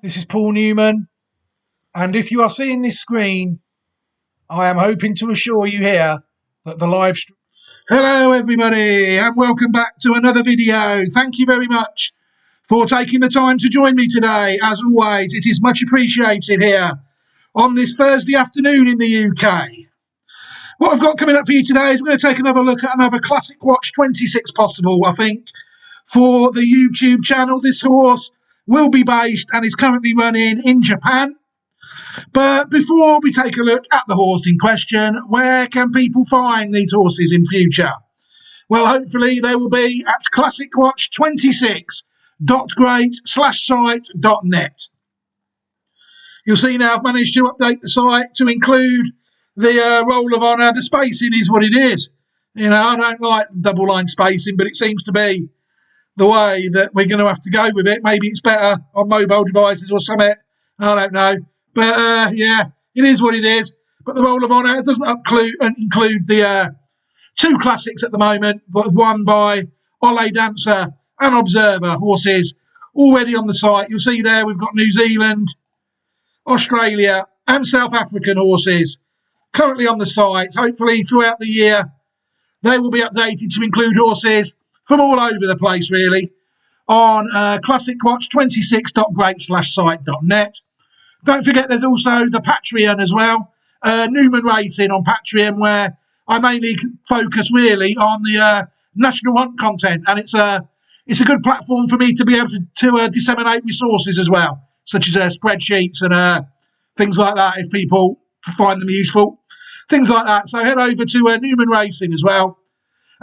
This is Paul Newman, and if you are seeing this screen, I am hoping to assure you here that the live stream. Hello everybody, and welcome back to another video. Thank you very much for taking the time to join me today. As always, it is much appreciated here on this Thursday afternoon in the UK. What I've got coming up for you today is we're going to take another look at another Classic Watch 26 possible, I think, for the YouTube channel. This horse will be based and is currently running in Japan. But before we take a look at the horse in question, where can people find these horses in future? Well, hopefully they will be at classicwatch26.great/site.net. You'll see now I've managed to update the site to include the roll of honour. The spacing is what it is. You know, I don't like double line spacing, but it seems to be the way that we're going to have to go with it. Maybe it's better on mobile devices or something. I don't know. But yeah, it is what it is. But the roll of honour doesn't include the two classics at the moment, but one by Ole Dancer and Observer horses already on the site. You'll see there we've got New Zealand, Australia and South African horses currently on the site. Hopefully throughout the year they will be updated to include horses from all over the place really on classicwatch26.great/site.net. Don't forget there's also the Patreon as well, Newman Racing on Patreon, where I mainly focus really on the national hunt content, and it's a good platform for me to be able to disseminate resources as well, such as spreadsheets and things like that if people find them useful, things like that. So head over to Newman Racing as well,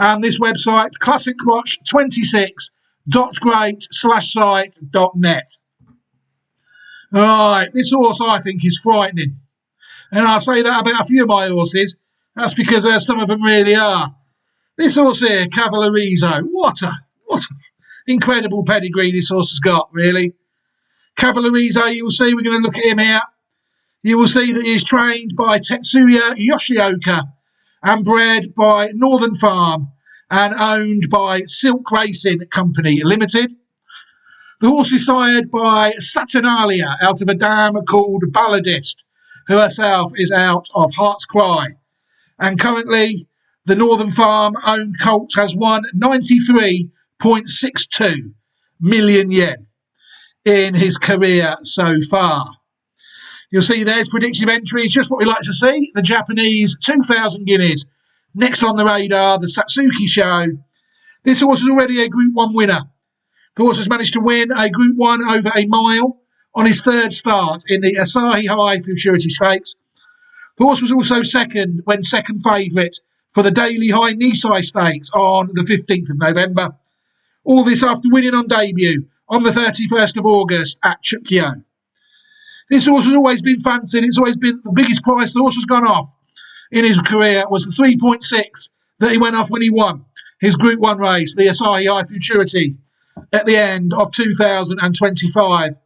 and this website classicwatch26.great/site.net. Right, this horse I think is frightening. And I say that about a few of my horses. That's because some of them really are. This horse here, Cavallerizzo, what a incredible pedigree this horse has got, really. Cavallerizzo, you will see, we're going to look at him here. You will see that he is trained by Tetsuya Yoshioka and bred by Northern Farm and owned by Silk Racing Company Limited. The horse is sired by Saturnalia out of a dam called Balladist, who herself is out of Heart's Cry. And currently, the Northern Farm owned colt has won 93.62 million yen in his career so far. You'll see there's predictive entries, just what we like to see. The Japanese 2,000 guineas. Next on the radar, the Satsuki Show. This horse is already a Group 1 winner. The horse has managed to win a Group 1 over a mile on his third start in the Asahi High Futurity Stakes. The horse was also second favourite for the Daily High Nisai Stakes on the 15th of November. All this after winning on debut on the 31st of August at Chukyo. This horse has always been fancied. It's always been the biggest price the horse has gone off in his career was the 3.6 that he went off when he won his Group 1 race, the Asahi High Futurity, at the end of 2025.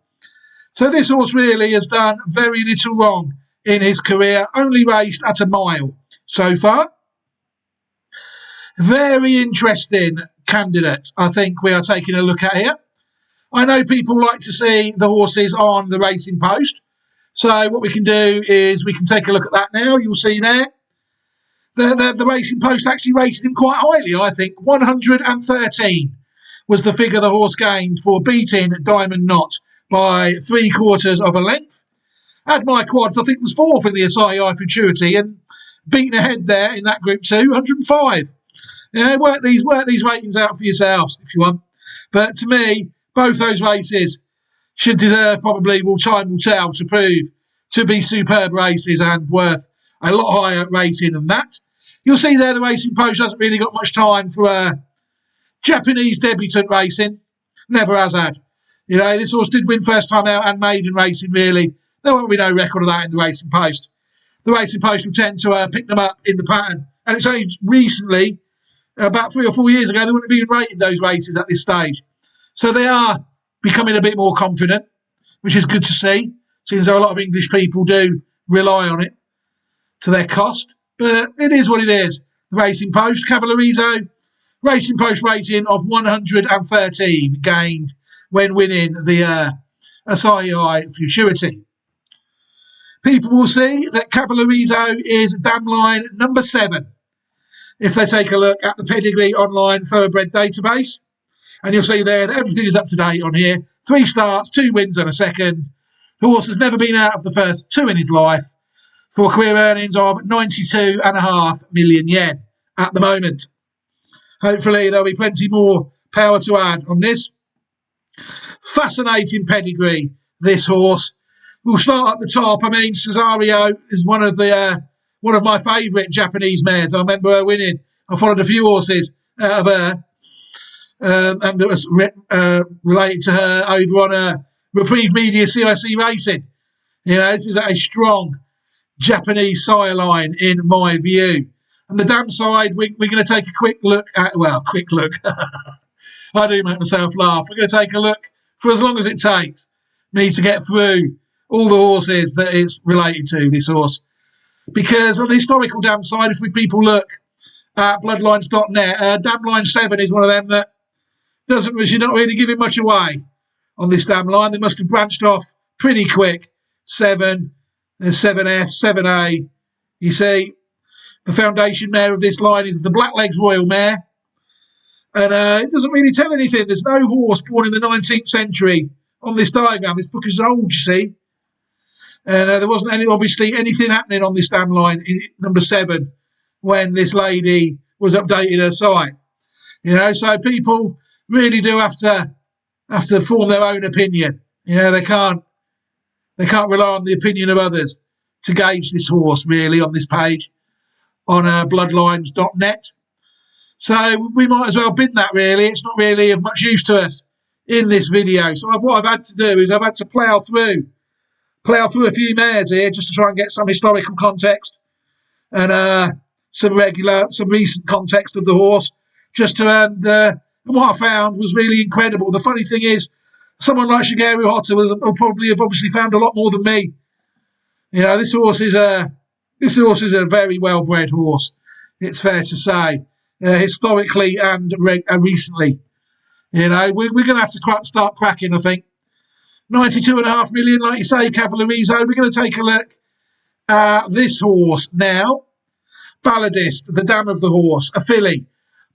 So this horse really has done very little wrong in his career, only raced at a mile so far. Very interesting candidate, I think we are taking a look at here. I know people like to see the horses on the Racing Post. So what we can do is we can take a look at that now. You'll see there. The Racing Post actually rated him quite highly, I think. 113 was the figure the horse gained for beating Diamond Knot by 3/4 of a length. Had my quads, I think, was fourth in the Asahi High Futurity and beaten ahead there in that Group 2, 105. You know, work these ratings out for yourselves if you want. But to me, both those races should deserve probably, time will tell, to prove to be superb races and worth a lot higher rating than that. You'll see there the Racing Post hasn't really got much time for Japanese debutant racing. Never has had. You know, this horse did win first time out and maiden racing, really. There won't be no record of that in the Racing Post. The Racing Post will tend to pick them up in the pattern. And it's only recently, about 3 or 4 years ago, they wouldn't have even rated those races at this stage. So they are becoming a bit more confident, which is good to see, since a lot of English people do rely on it to their cost. But it is what it is. The Racing Post, Cavallerizzo, Racing Post rating of 113 gained when winning the Asai Futurity. People will see that Cavallerizzo is dam line number 7. If they take a look at the Pedigree Online Thoroughbred database, and you'll see there that everything is up to date on here. 3 starts, 2 wins and a second. The horse has never been out of the first 2 in his life, for career earnings of 92.5 million yen at the moment. Hopefully there'll be plenty more power to add on this. Fascinating pedigree, this horse. We'll start at the top. I mean, Cesario is one of my favourite Japanese mares. I remember her winning. I followed a few horses out of her, and it was related to her over on Reprieve Media CIC Racing. You know, this is a strong Japanese sire line in my view. And the dam side, we're going to take a quick look at, quick look. I do make myself laugh. We're going to take a look for as long as it takes me to get through all the horses that it's related to, this horse. Because on the historical dam side, if people look at bloodlines.net, dam line 7 is one of them that you're not really giving much away on this dam line. They must have branched off pretty quick. 7, there's 7F, 7A. You see, the foundation mare of this line is the Blacklegs Royal Mare. And it doesn't really tell anything. There's no horse born in the 19th century on this diagram. This book is old, you see. And there wasn't obviously anything happening on this dam line in number 7 when this lady was updating her site. You know, so people really do have to form their own opinion. You know, they can't rely on the opinion of others to gauge this horse really on this page on bloodlines.net. So we might as well bin that really. It's not really of much use to us in this video. So what I've had to do is I've had to plough through a few mares here just to try and get some historical context and some recent context of the horse. And what I found was really incredible. The funny thing is, someone like Shigeru Hotta will probably have obviously found a lot more than me. You know, this horse is a very well-bred horse. It's fair to say, historically and recently. You know, we're going to have to start cracking, I think. 92.5 million, like you say, Cavallerizzo. We're going to take a look at this horse now. Balladist, the dam of the horse, a filly,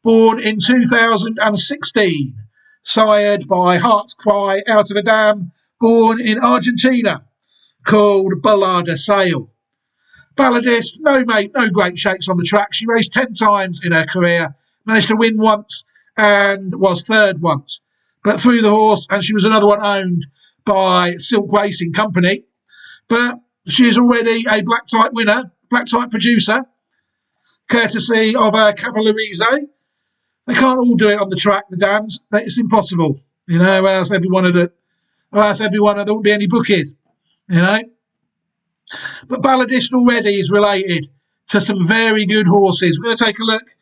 born in 2016, sired by Heart's Cry out of a dam, born in Argentina, called Ballada Sale. Balladist, no great shakes on the track. She raced 10 times in her career, managed to win once and was third once. But threw the horse, and she was another one owned by Silk Racing Company. But she is already a black type winner, black type producer, courtesy of Cavallerizzo. They can't all do it on the track, the dams. It's impossible. You know, else there wouldn't be any bookies. You know. But Balladist already is related to some very good horses. We're going to take a look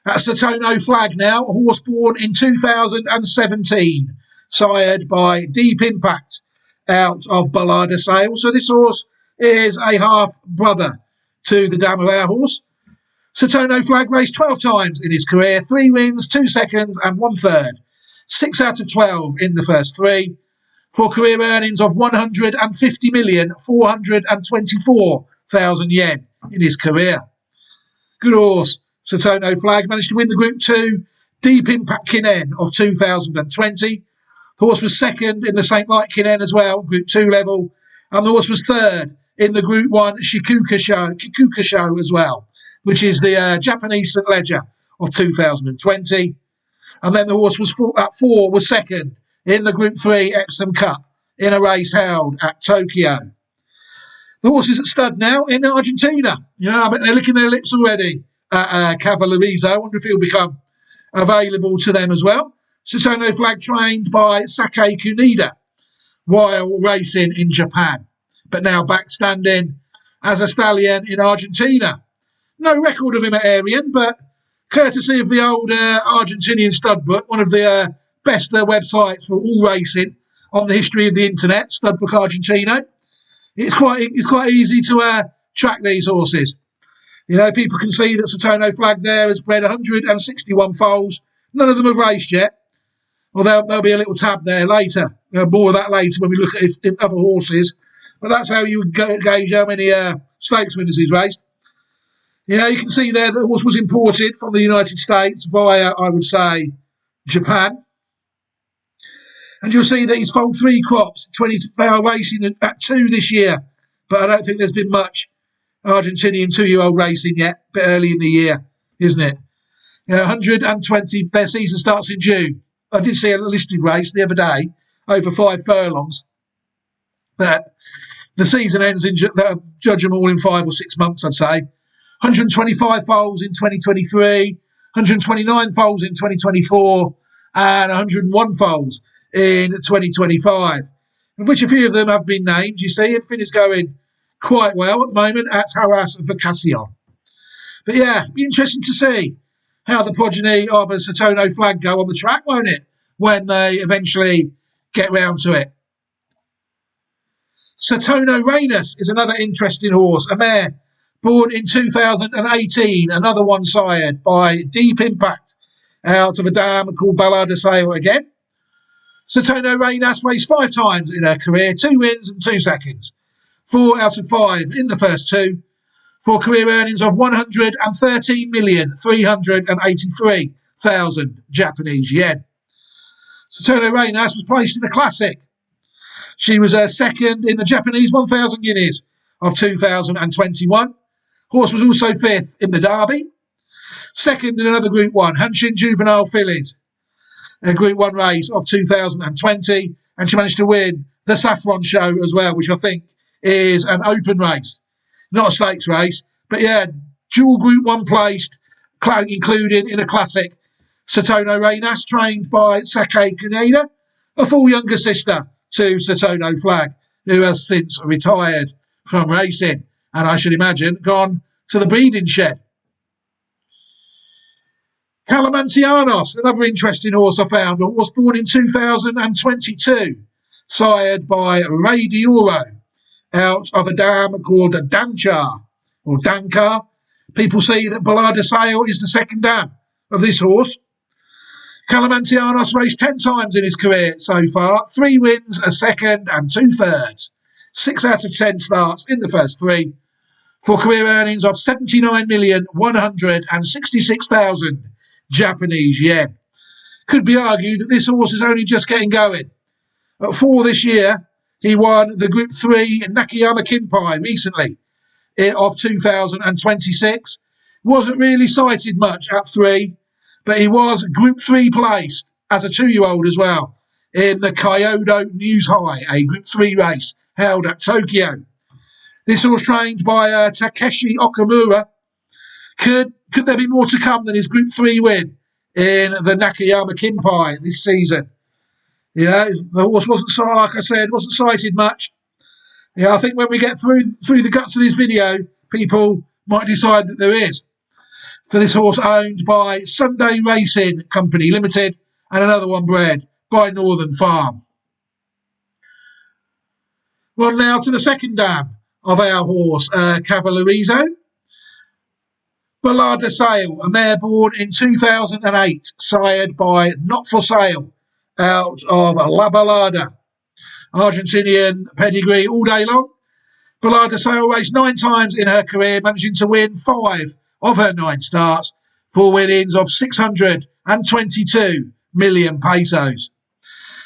at Satono Flag now, a horse born in 2017, sired by Deep Impact out of Ballada Sale. So this horse is a half-brother to the dam of our horse. Satono Flag raced 12 times in his career, 3 wins, 2 seconds and 1 third. 6 out of 12 in the first 3. For career earnings of 150,424,000 yen in his career. Good horse, Satono Flag managed to win the Group 2 Deep Impact Kinen of 2020. The horse was second in the St. Light Kinen as well, Group 2 level. And the horse was third in the Group 1 Kikuka show as well, which is the Japanese St. Ledger of 2020. And then the horse was was second in the Group 3 Epsom Cup in a race held at Tokyo. The horse is at stud now in Argentina. You know, I bet they're licking their lips already at Cavallerizzo. I wonder if he'll become available to them as well. Satono Flag trained by Sake Kunida while racing in Japan, but now back standing as a stallion in Argentina. No record of him at Arian, but courtesy of the old Argentinian stud book, one of the best websites for all racing on the history of the internet, Studbook Argentino. It's quite easy to track these horses. You know, people can see that Satono Flag there has bred 161 foals. None of them have raced yet. Well, there'll be a little tab there later More of that later when we look at if other horses. But that's how you would gauge how many stakes winners he's raced. Yeah, you can see there that the horse was imported from the United States via, I would say, Japan. And you'll see that he's foaled 3 crops. They are racing at 2 this year, but I don't think there's been much Argentinian 2-year-old racing yet. A bit early in the year, isn't it? 120. Their season starts in June. I did see a listed race the other day over 5 furlongs, but the season ends in. Judge them all in 5 or 6 months, I'd say. 125 foals in 2023, 129 foals in 2024, and 101 foals in 2025, of which a few of them have been named. You see, everything is going quite well at the moment at Haras and Vacacion. But yeah, be interesting to see how the progeny of a Satono Flag go on the track, won't it, when they eventually get round to it. Satono Reynas is another interesting horse, a mare born in 2018, another one sired by Deep Impact out of a dam called Ballard de Sale again. Satono Reynas raced 5 times in her career, 2 wins and 2 seconds, 4 out of 5 in the first 2, for career earnings of 113,383,000 Japanese yen. Satono Reynas was placed in the Classic. She was second in the Japanese 1,000 guineas of 2021. Horse was also 5th in the Derby. Second in another Group 1, Hanshin Juvenile Fillies, a Group 1 race of 2020. And she managed to win the Saffron Show as well, which I think is an open race. Not a stakes race, but yeah, dual Group 1 placed, included in a Classic. Satono Reynas, trained by Sake Kaneda, a full younger sister to Satono Flag, who has since retired from racing and I should imagine gone to the breeding shed. Calamantianos, another interesting horse I found, a horse born in 2022, sired by Ray Dioro, out of a dam called Danchar, or Dankar. People say that Ballard de Sale is the second dam of this horse. Calamantianos raced 10 times in his career so far, 3 wins, a second and 2 thirds. 6 out of 10 starts in the first 3, for career earnings of 79,166,000 Japanese yen. Could be argued that this horse is only just getting going. At 4 this year, he won the Group 3 Nakayama Kinpai recently of 2026. Wasn't really cited much at 3, but he was Group 3 placed as a 2-year-old as well in the Kyoto News High, a Group 3 race held at Tokyo. This horse trained by Takeshi Okamura. Could there be more to come than his Group 3 win in the Nakayama Kinpai this season? The horse wasn't, like I said, wasn't cited much. I think when we get through the guts of this video, people might decide that there is. For this horse owned by Sunday Racing Company Limited and another one bred by Northern Farm. Well, now to the second dam of our horse, Cavallerizzo. Ballard de Sale, a mare born in 2008, sired by Not For Sale, out of La Ballada. Argentinian pedigree all day long. Ballard de Sale raced 9 times in her career, managing to win 5 of her 9 starts, for winnings of 622 million pesos.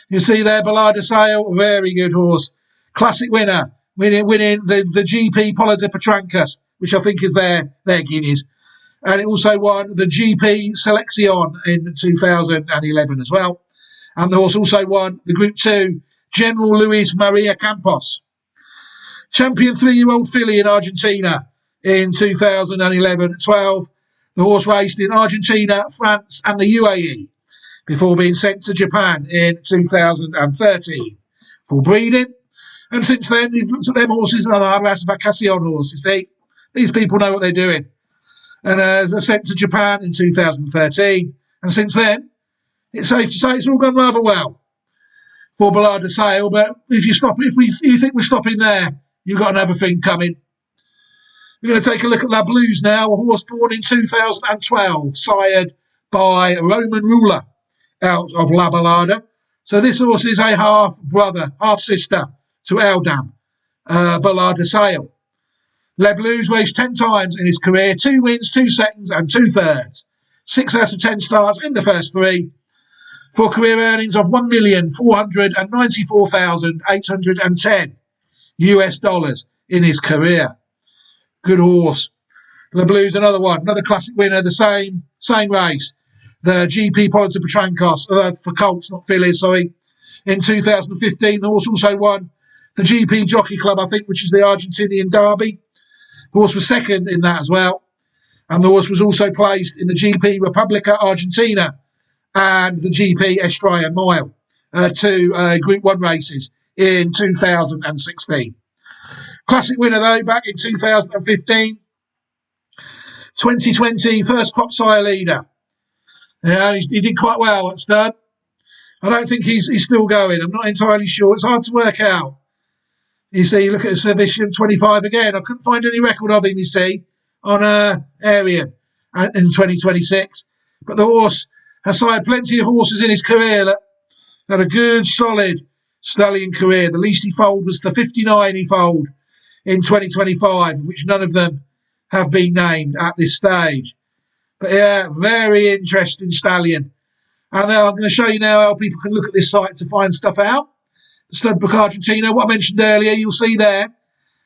You see there, Ballard de Sale, very good horse. Classic winner, winning the GP Polo de Petrancas, which I think is their guineas. And it also won the GP Selección in 2011 as well. And the horse also won the Group 2 General Luis Maria Campos. Champion 3-year-old filly in Argentina in 2011-12. The horse raced in Argentina, France and the UAE before being sent to Japan in 2013 for breeding. And since then, we've looked at them horses, another Haras Vacacion horse. You see, these people know what they're doing. And they're sent to Japan in 2013. And since then, it's safe to say it's all gone rather well for Ballard de Sale. But if you think we're stopping there, you've got another thing coming. We're going to take a look at La Blues now, a horse born in 2012, sired by Roman Ruler out of La Ballada. So this horse is a half brother, half sister to Eldam, Ballard de Sale. Le Blues raced 10 times in his career, 2 wins, 2 seconds and 2 thirds. 6 out of 10 starts in the first 3 for career earnings of $1,494,810 US dollars in his career. Good horse. Le Blues, another one, another classic winner, the same race. The GP Polita Petrancos, for colts, not fillies, sorry. In 2015, the horse also won the GP Jockey Club, I think, which is the Argentinian Derby. The horse was second in that as well. And the horse was also placed in the GP Repubblica Argentina and the GP Estrella Mile, 2 Group 1 races in 2016. Classic winner, though, back in 2015. 2020 first crop sire leader. Yeah, he did quite well at stud. I don't think he's still going. I'm not entirely sure. It's hard to work out. You see, look at the Servicium 25 again. I couldn't find any record of him, you see, on Arian in 2026. But the horse has sired plenty of horses in his career that had a good, solid stallion career. The least he foaled was the 59 he foaled in 2025, which none of them have been named at this stage. But yeah, very interesting stallion. And I'm going to show you now how people can look at this site to find stuff out. The Stud Book Argentina, what I mentioned earlier, you'll see there.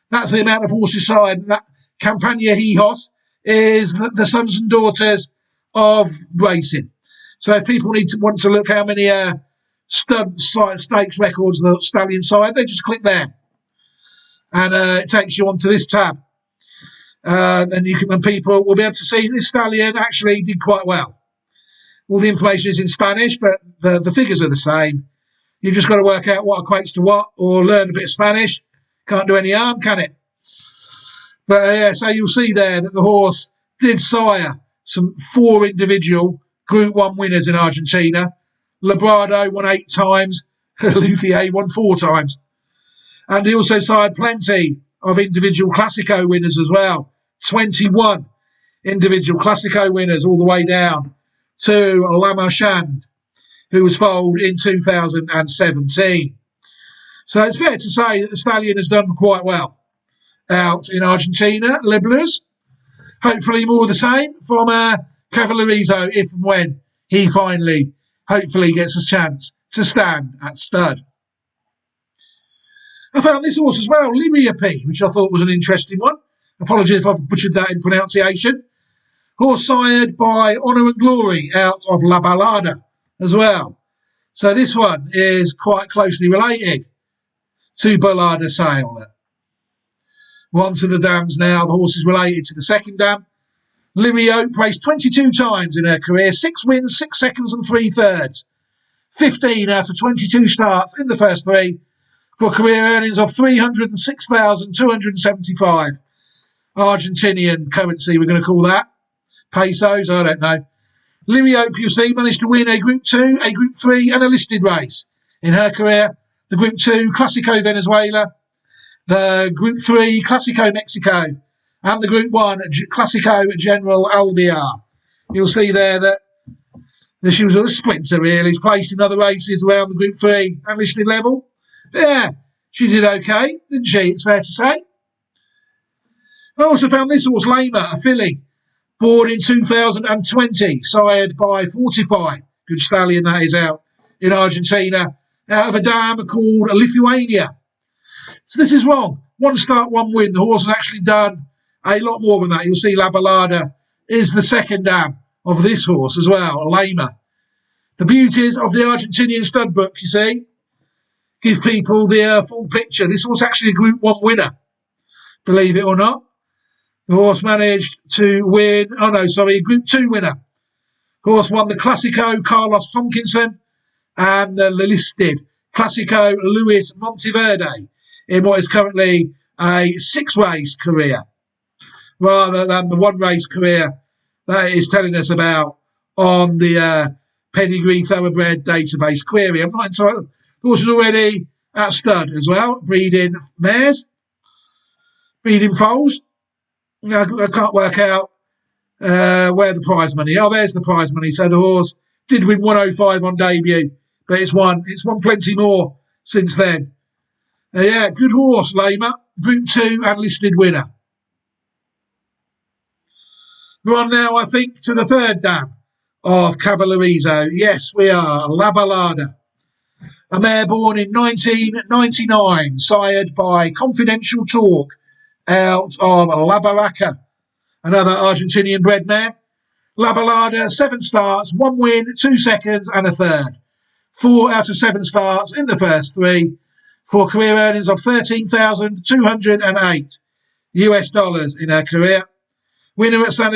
That's the amount of horses sired. That Campagna Hijos is the sons and daughters of racing. So if people want to look how many stud stakes records the stallion side, they just click there. And it takes you onto this tab. Then people will be able to see this stallion actually did quite well. All the information is in Spanish, but the figures are the same. You've just got to work out what equates to what, or learn a bit of Spanish. Can't do any harm, can it? But yeah, so you'll see there that the horse did sire some 4 individual Group 1 winners in Argentina. Labrado won 8 times. Luthier won 4 times. And he also sired plenty of individual Classico winners as well. 21 individual Classico winners all the way down to La Marchande, who was foaled in 2017. So it's fair to say that the stallion has done quite well out in Argentina. Le Blues, hopefully more of the same from Cavallerizzo if and when he finally, hopefully, gets a chance to stand at stud. I found this horse as well, Liriapi, which I thought was an interesting one. Apologies if I've butchered that in pronunciation. Horse sired by Honour and Glory out of La Ballada as well. So this one is quite closely related to Ballard de Sale. One to the dams now. The horse is related to the second dam. Livy Oak raced 22 times in her career. 6 wins, 6 seconds and 3 thirds. 15 out of 22 starts in the first 3 for career earnings of 306,275 Argentinian currency, we're going to call that. Pesos, I don't know. Livy Oak, you see, managed to win a Group 2, a Group 3 and a listed race in her career. The Group 2 Classico Venezuela, the Group 3 Classico Mexico, and the Group 1 Classico General Alvear. You'll see there that she was a sprinter, really. She's placed in other races around the Group 3 and listed level. Yeah, she did okay, didn't she? It's fair to say. I also found this horse, Lama, a filly, born in 2020, sired by Fortify. Good stallion that is out in Argentina, out of a dam called Lithuania. So this is wrong. 1 start, 1 win. The horse has actually done a lot more than that. You'll see La Ballada is the second dam of this horse as well, Lama. The beauties of the Argentinian stud book, you see, give people the full picture. This horse actually a Group 1 winner, believe it or not. The horse managed to win, a Group 2 winner. The horse won the Classico Carlos Tomkinson and the listed Classico Luis Monteverde in what is currently a 6-race career, rather than the 1-race career that is telling us about on the Pedigree Thoroughbred database query. I'm not entirely. The horse is already at stud as well, breeding mares, breeding foals. I can't work out where the prize money. Oh, there's the prize money. So the horse did win 105 on debut, but it's won plenty more since then. Yeah, good horse, Lama. Group 2 and listed winner. We're on now, I think, to the third dam of Cavallerizzo. Yes, we are. La Ballada. A mare born in 1999, sired by Confidential Talk out of La Barraca. Another Argentinian bred mare. La Ballada, 7 starts, 1 win, 2 seconds and a third. 4 out of 7 starts in the first 3 for career earnings of $13,208 US in her career. Winner at San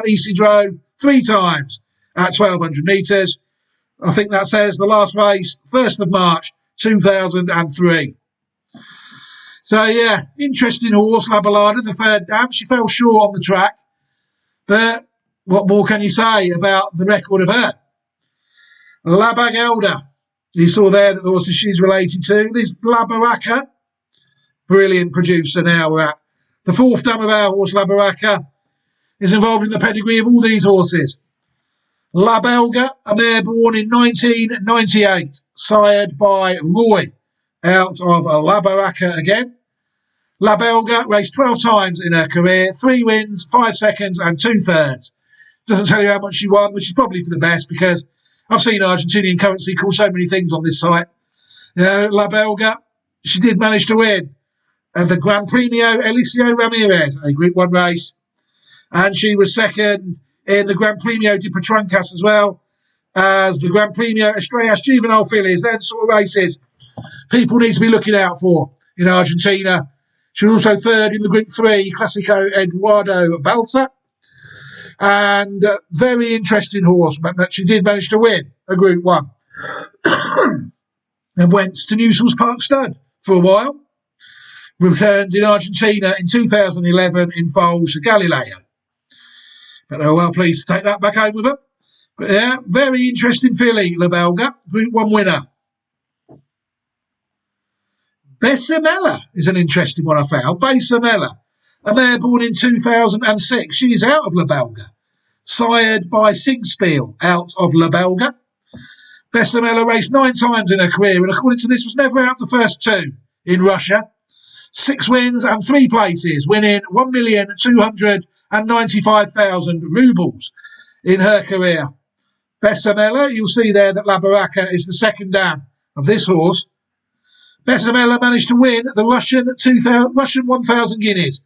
Isidro 3 times at 1,200 metres. I think that says the last race, 1st of March 2003. So, yeah, interesting horse, La Ballada, the third dam. She fell short on the track. But what more can you say about the record of her? La Bagelda. You saw there that the horses she's related to. This La Barraca, brilliant producer now. We're at the 4th dam of our horse, La Barraca, is involved in the pedigree of all these horses. La Belga, a mare born in 1998, sired by Roy, out of La Barraca again. La Belga raced 12 times in her career, 3 wins, 5 seconds and 2 thirds. Doesn't tell you how much she won, which is probably for the best because I've seen Argentinian currency call so many things on this site. You know, La Belga, she did manage to win the Gran Premio Eliseo Ramirez, a Group 1 race. And she was second in the Gran Premio de Petrancas as well as the Gran Premio Estrellas Juvenile Fillies. They're the sort of races people need to be looking out for in Argentina. She was also third in the Group 3 Classico Eduardo Balsa. And very interesting horse, but she did manage to win a Group 1. And went to Newsall's Park Stud for a while. Returned in Argentina in 2011 in foals to Galileo. But they were well pleased to take that back home with her. But yeah, very interesting filly, La Belga, Group 1 winner. Bessamella is an interesting one I found. Bessamella, a mare born in 2006. She is out of La Belga. Sired by Singspiel out of La Belga. Bessamella raced 9 times in her career and according to this was never out the first 2 in Russia. 6 wins and 3 places, winning 1,295,000 rubles in her career. Bessamella, you'll see there that La Barraca is the second dam of this horse. Bessamella managed to win the Russian 1,000 guineas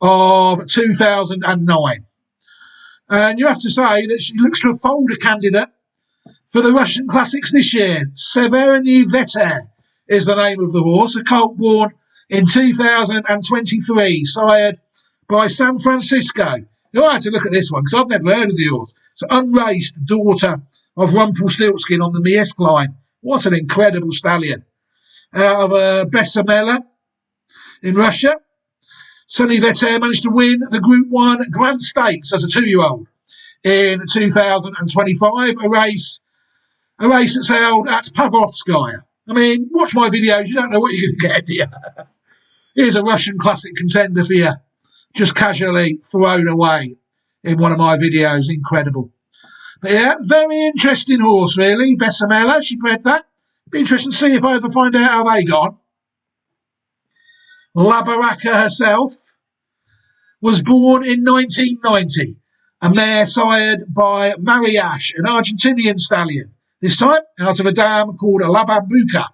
of 2009. And you have to say that she looks to have foaled a candidate for the Russian Classics this year. Severny Vetter is the name of the horse, a colt born in 2023, sired by San Francisco. You'll have to look at this one because I've never heard of the horse. It's an unraced daughter of Rumpelstiltskin on the Miesque line. What an incredible stallion. Out of Bessamella in Russia. Sonny Vetter managed to win the Group 1 Grand Stakes as a 2-year-old in 2025, a race that's held at Pavlovskaya. I mean, watch my videos, you don't know what you're going to get, do you? Here's a Russian classic contender for you, just casually thrown away in one of my videos. Incredible. But yeah, very interesting horse, really. Bessamella, she bred that. Be interesting to see if I ever find out how they got. La Barraca herself was born in 1990. A mare sired by Mariache, an Argentinian stallion. This time out of a dam called La Bambuca.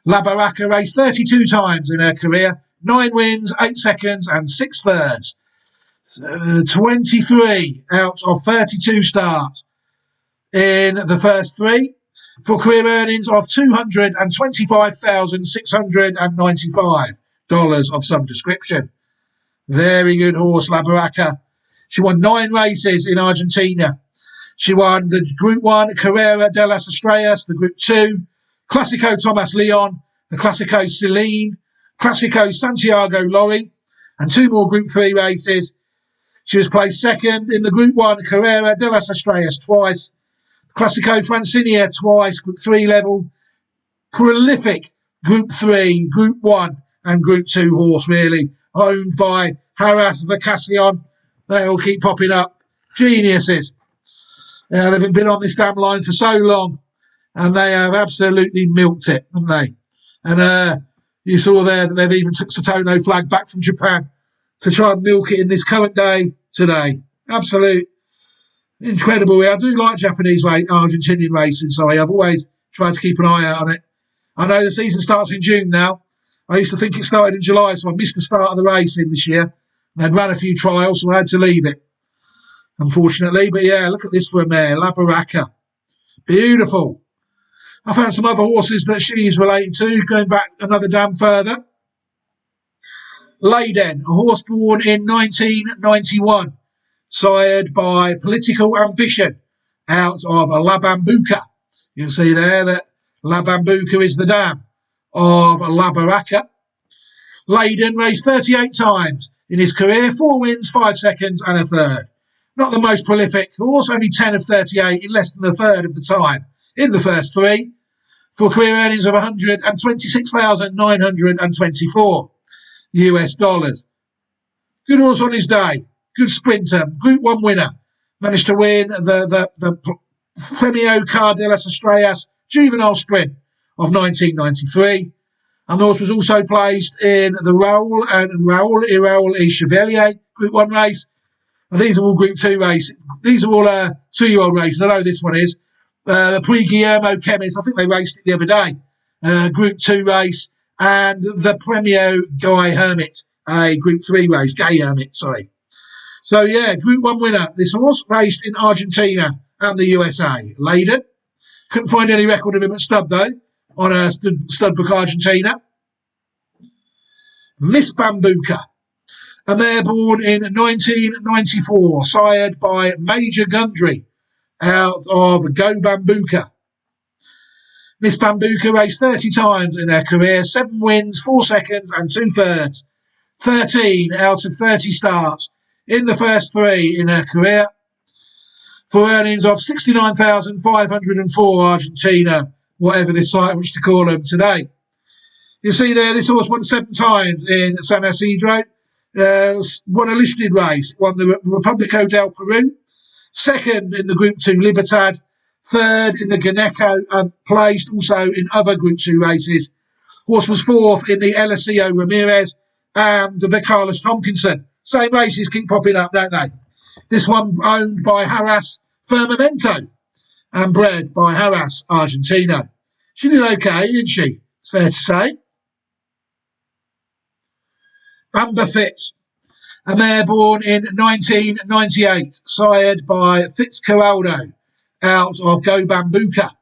La Barraca raced 32 times in her career. 9 wins, 8 seconds and 6 thirds. 23 out of 32 starts in the first 3. For career earnings of $225,695 of some description. Very good horse, La Barraca. She won 9 races in Argentina. She won the Group 1 Carrera de las Estrellas, the Group 2 Classico Tomas Leon, the Classico Celine, Classico Santiago Lorry, and 2 more Group 3 races. She was placed second in the Group 1 Carrera de las Estrellas twice, Classico Francinia twice, Group 3 level. Prolific Group 3, Group 1 and Group 2 horse, really. Owned by Haras Vacacion. They all keep popping up. Geniuses. They've been on this damn line for so long, and they have absolutely milked it, haven't they? And you saw there that they've even took Satono flag back from Japan to try and milk it in this current day today. Absolute incredible. I do like Japanese Argentinian racing, so I've always tried to keep an eye out on it. I know the season starts in June now. I used to think it started in July, so I missed the start of the racing this year. They'd run a few trials, so I had to leave it, unfortunately. But yeah, look at this for a mare, La Baraka. Beautiful. I found some other horses that she's related to, going back another dam further. Leyden, a horse born in 1991, sired by Political Ambition out of La Bambuca. You'll see there that La Bambuca is the dam of La Baraka. Leyden raced 38 times in his career, 4 wins, 5 seconds and a third. Not the most prolific horse, only 10 of 38 in less than a third of the time in the first 3, for career earnings of $126,924 US dollars. Good horse on his day, good sprinter, Group 1 winner. Managed to win the Premio Car de las Estrellas Juvenile Sprint of 1993. And the horse was also placed in the Raoul et Chevalier Group 1 race. And these are all Group 2 races. These are all 2-year-old races. I know this one is. The Prix Guillermo Chemist, I think they raced it the other day. Group 2 race. And the Premio Guy Hermit, a Group 3 race. Gay Hermit, sorry. So yeah, Group 1 winner. This horse raced in Argentina and the USA. Leyden. Couldn't find any record of him at stud though, on a stud book Argentina. Miss Bambuca, a mare born in 1994, sired by Major Gundry out of Go Bambuca. Miss Bambuca raced 30 times in her career, 7 wins, 4 seconds and 2 thirds. 13 out of 30 starts in the first 3 in her career, for earnings of 69,504 Argentina, whatever this site wants to call them today. You see there, this horse won 7 times in San Isidro, won a listed race, won the Republico del Peru, 2nd in the Group 2 Libertad, 3rd in the Ganeco, placed also in other Group 2 races. Horse was 4th in the Eliseo Ramirez and the Carlos Tompkinson. Same races keep popping up, don't they? This one owned by Harras Firmamento and bred by Harras Argentino. She did okay, didn't she? It's fair to say. Bamba Fitz, a mare born in 1998, sired by Fitzcarraldo out of Go Bambuca.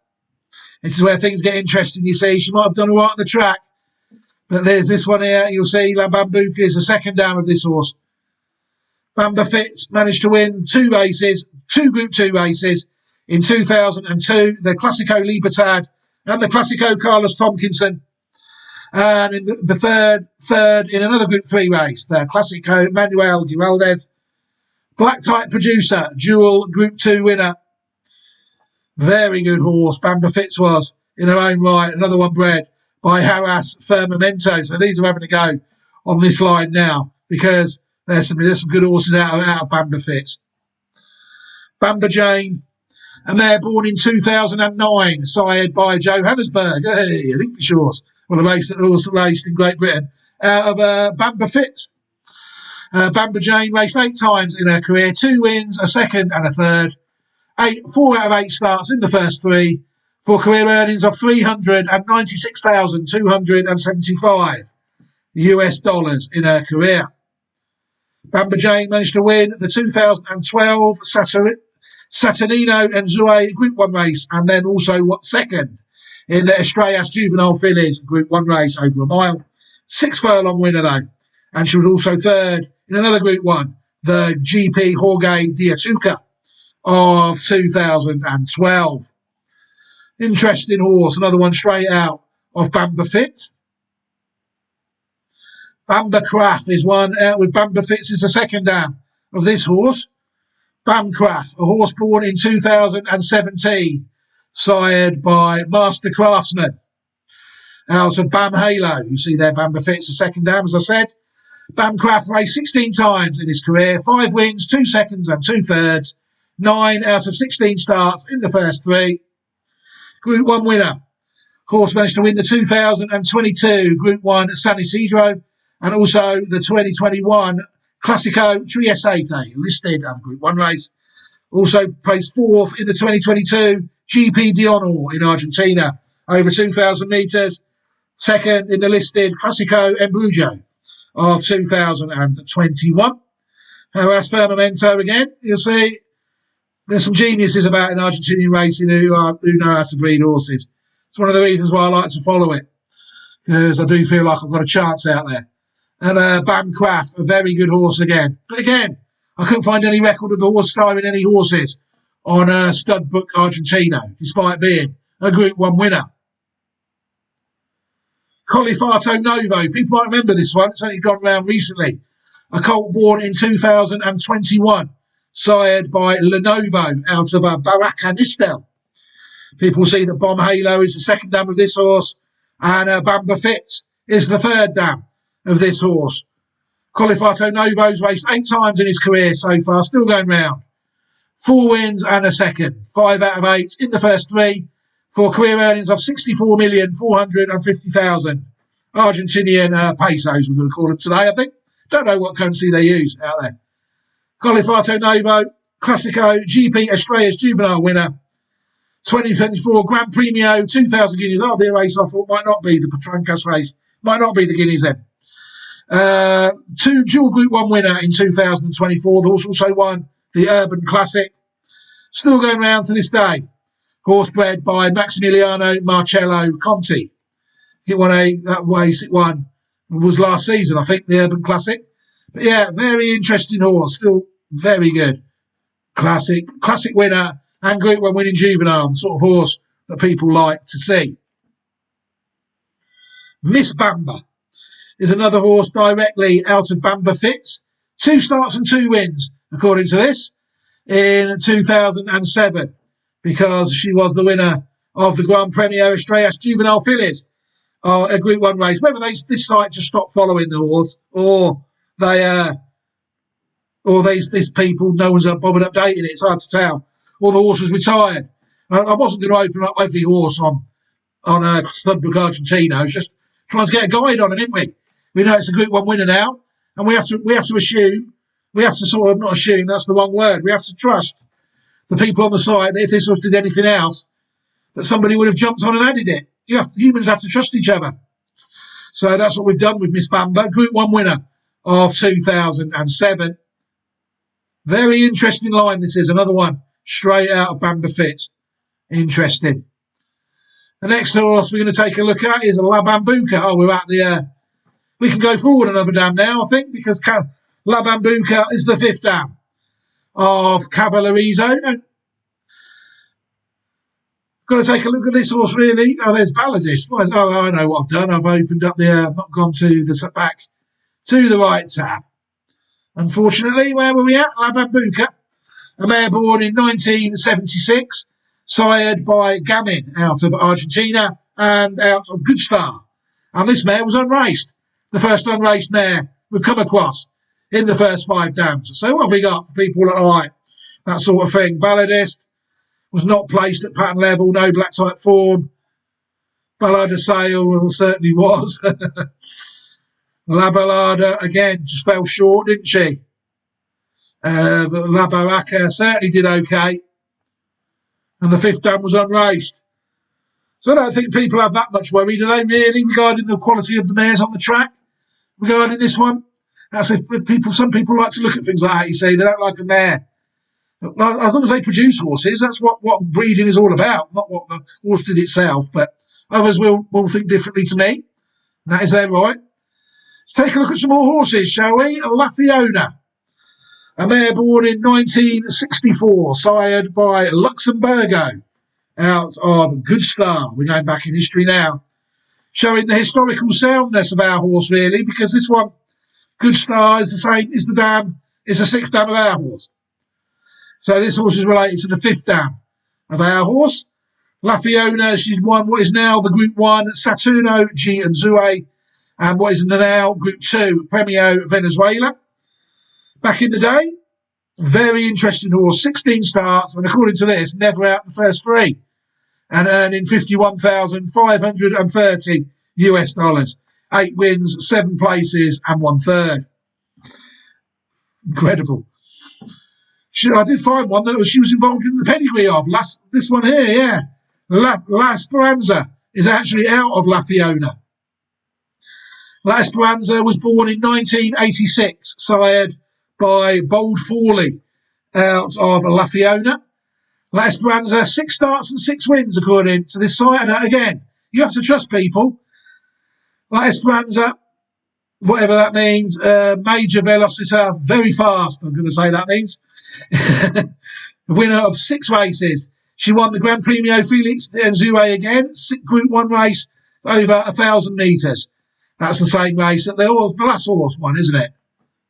This is where things get interesting, you see. She might have done all right on the track, but there's this one here. You'll see La Bambuca is the second down of this horse. Bamba Fitz managed to win 2 races, 2 Group 2 races in 2002, the Classico Libertad and the Classico Carlos Tompkinson. And in the third in another Group 3 race, the Classico Manuel Giraldez. Black Type Producer, dual Group 2 winner. Very good horse, Bamba Fitz was, in her own right. Another one bred by Harras Firmamento. So these are having a go on this line now, because there's some good horses out of Bamba Fitz. Bamba Jane, a mare born in 2009, sired by Johannesburg. Hey, an English horse. Well, a race that also raced in Great Britain. Out of Bamba Fitz. Bamba Jane raced 8 times in her career, 2 wins, a second and a third. 4 out of 8 starts in the first 3, for career earnings of $396,275 US dollars in her career. Bamba Jane managed to win the 2012 Saturnino and Zue Group 1 race, and then also second in the Estrellas Juvenile Fillies Group 1 race over a mile. 6 furlong winner though. And she was also 3rd in another Group 1, the GP Jorge Diatuca of 2012. Interesting horse, another one straight out of Bamba Fitz. Bamba Craft is one out with Bamba Fitz is the second down of this horse. Bamcraft, a horse born in 2017, sired by Master Craftsman out of Bam Halo. You see there, Bamba Fitz, the second down, as I said. Bamcraft raced 16 times in his career, 5 wins, 2 seconds and 2 thirds. 9 out of 16 starts in the first 3. Group 1 winner. Horse managed to win the 2022 Group 1 San Isidro and also the 2021 Classico Trieste, listed on Group 1 race. Also placed 4th in the 2022 GP d'Honor in Argentina, over 2,000 metres. 2nd in the listed Classico Embrujo of 2021. As Firmamento again, you'll see there's some geniuses about in Argentinian racing who know how to breed horses. It's one of the reasons why I like to follow it, because I do feel like I've got a chance out there. And Bam Craft, a very good horse again. But again, I couldn't find any record of the horse starring any horses on Stud Book Argentino, despite being a Group 1 winner. Colifato Novo, people might remember this one, it's only gone round recently. A colt born in 2021, sired by Lenovo out of Barrancanistel. People see that Bomb Halo is the second dam of this horse, and Bamba Fitz is the third dam of this horse. Colifato Novo's raced 8 times in his career so far, still going round. 4 wins and a second, 5 out of 8 in the first 3, for career earnings of 64,450,000 Argentinian pesos, we're going to call them today, I think. Don't know what currency they use out there. Colifato Novo, Classico GP Estrellas Juvenile winner. 2024 Gran Premio, 2,000 guineas. Oh, the race I thought might not be the Patrancas race. Might not be the guineas then. 2 dual Group 1 winner in 2024. The horse also won the Urban Classic. Still going round to this day. Horse bred by Maximiliano Marcello Conti. It won that race. It was last season, I think, the Urban Classic. But yeah, very interesting horse. Still very good. Classic winner and Group 1 winning juvenile. The sort of horse that people like to see. Miss Bamba is another horse directly out of Bamba Fitz. 2 starts and 2 wins, according to this, in 2007, because she was the winner of the Gran Premio Estrellas Juvenile Fillies, a Group 1 race. Whether this site just stopped following the horse, or these people, no one's bothered updating it. It's hard to tell. Or the horse was retired. I wasn't going to open up every horse on Stud Book Argentino. It's just trying to get a guide on it, didn't we? We know it's a Group 1 winner now, and we have to assume, we have to sort of not assume, that's the wrong word. We have to trust the people on the site that if this horse did anything else, that somebody would have jumped on and added it. Humans have to trust each other. So that's what we've done with Miss Bamba, Group 1 winner of 2007. Very interesting line this is, another one straight out of Bamba Fitz. Interesting. The next horse we're going to take a look at is La Bambuca. Oh, we're at the... we can go forward another dam now, I think, because La Bambuca is the 5th dam of Cavallerizzo. And got to take a look at this horse, really. Oh, there's Balladist. Oh, I know what I've done. I've opened up I've not gone to the back to the right tab. Unfortunately, where were we at? La Bambuca, a mare born in 1976, sired by Gamin out of Argentina and out of Good Star. And this mare was unraced. The first unraced mare we've come across in the first 5 dams. So what have we got for people that like that sort of thing? Balladist was not placed at pattern level, no black type form. Ballada Sale certainly was. La Ballada, again, just fell short, didn't she? La Barraca certainly did okay. And the 5th dam was unraced. So I don't think people have that much worry, do they, really, regarding the quality of the mares on the track? Regarding this one? That's if some people like to look at things like that, you see. They don't like a mare. As long as they produce horses, that's what breeding is all about, not what the horse did itself. But others will think differently to me. That is their right. Let's take a look at some more horses, shall we? La Fiona, a mare born in 1964, sired by Luxemburgo, out of Good Star. We're going back in history now, showing the historical soundness of our horse, really, because this one, Good Star, is the same, is the 6th dam of our horse. So this horse is related to the 5th dam of our horse. La Fiona, she's won what is now the Group 1 Saturno G and Zue, and what is now Group 2 Premio Venezuela. Back in the day, Very interesting horse. 16 starts, and according to this, never out the first three, and earning $51,530. 8 wins, 7 places, and 1/3. Incredible. I did find one that she was involved in the pedigree of. This one here, yeah. La Speranza is actually out of La Fiona. La Speranza was born in 1986, sired by Bold Fawley out of La Fiona. La Speranza, 6 starts and 6 wins, according to this site. And again, you have to trust people. La Speranza, whatever that means, major velocita, very fast, I'm going to say that means. Winner of 6 races. She won the Gran Premio Felix de Enzure again, Group 1 race over 1,000 metres. That's the same race that the last horse won, isn't it?